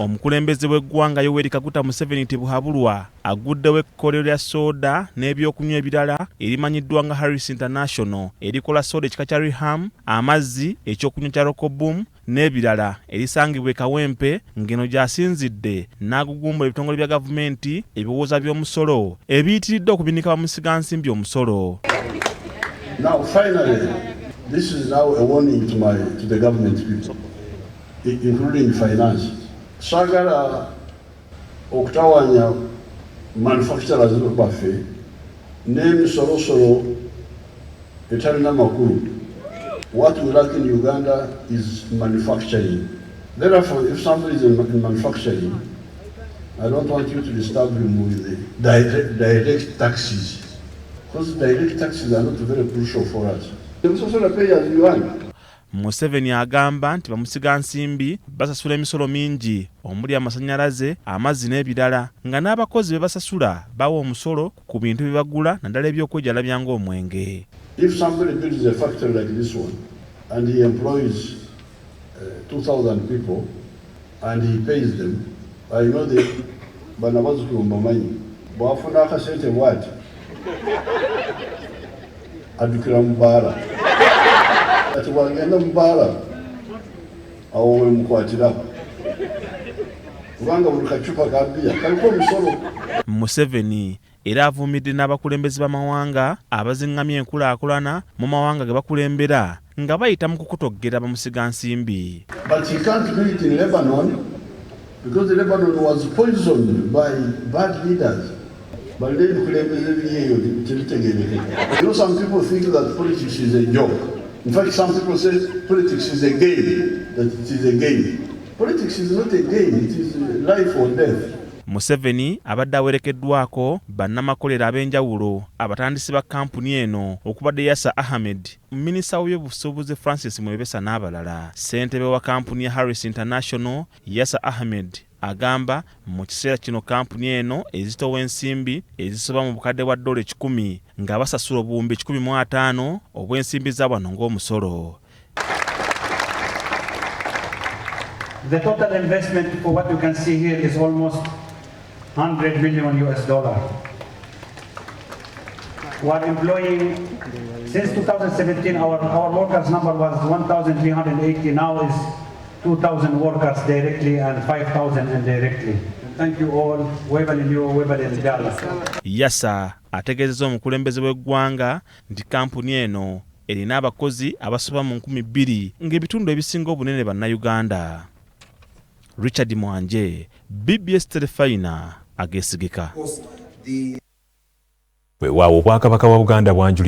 Omukulembeze w'eggwanga Yoweri Kaguta Museveni Tibuhabulwa agguddewo ekkolero lya soda n'ebyokunywa ebirala erimanyiddwa nga Harris International erikola soda ekika kya Riham, amazzi, ekyokunywa kya Rokoboom n'ebirala erisangibwa e Kawempe ng'eno gy'asinzidde n'agugumbula ebitongole bya gavumenti ebiwooza by'omusolo ebiyitiridde okubinika bamusigansimbi omusolo. Now finally, this is now a warning to the government people, including finance. Sagala okutawanya manufacturers baffe n'emisolosolo etalina makulu. What we lack in Uganda is manufacturing. Therefore, if somebody is in manufacturing, I don't want you to disturb him with the direct taxes, because direct taxes are not very crucial for us. You also pay as you want. Museveni agamba nti bamusigansimbi basasula emisolo mingi omuli amasannyalaze, amazzi n'ebirala nga n'abakozi be basasula bawa omusolo ku bintu bye bagula naddala ebyokwejjalabya ng'omwenge. If somebody builds a factory like this one and he employs 2,000 people and he pays them, I know the Bannamakolero bamanyi bw'afuna akasente bw'ati addukira mu bbaala. Ati wagenda mu bbaala awo we mukwatira kubanga buli kacupa ka bbiya kaliko omusolo. Museveni era avuumidde n'abakulembeze b'amawanga abazingamya enkulaakulana mu mawanga ge bakulembera nga bayita mu kukutoggera bamusigansimbi. But he can't do it in Lebanon because Lebanon was poisoned by bad leaders. But then you know, some people think that politics is a joke. In fact, some people say politics is a game, that it is a game. Politics is not a game, it is life or death. Museveni abadde awerekeddwako bannamakolero ab'enjawulo abatandisi ba kampuni eno okubadde Yasa Ahmed, minisita w'ebyobusuubuzi Francis Mwebesa n'abalala. Ssentebe wa kampuni ya Harris International Yasa Ahmed agamba mu kiseera kino kampuni eno ezitowa ensimbi ezisoba mu bukadde bwa $100 nga basasula obuwumbi 150 obw'ensimbi za wano ng'omusolo. The total investment for what you can see here is almost $100 million. We are employing, since 2017, our workers number was 1,380. Now is 2,000 workers directly and 5,000 indirectly. Thank you all. Yasa ategeezezza omukulembeze w'eggwanga nti kampuni eno erina abakozi abasoba mu 2,000 ng'ebitundu ebisinga obunene Bannayuganda. Richard Mwanje, BBS Terefayina, Ageesigika. Weewaawo Obwakabaka bwa Buganda bwanjulira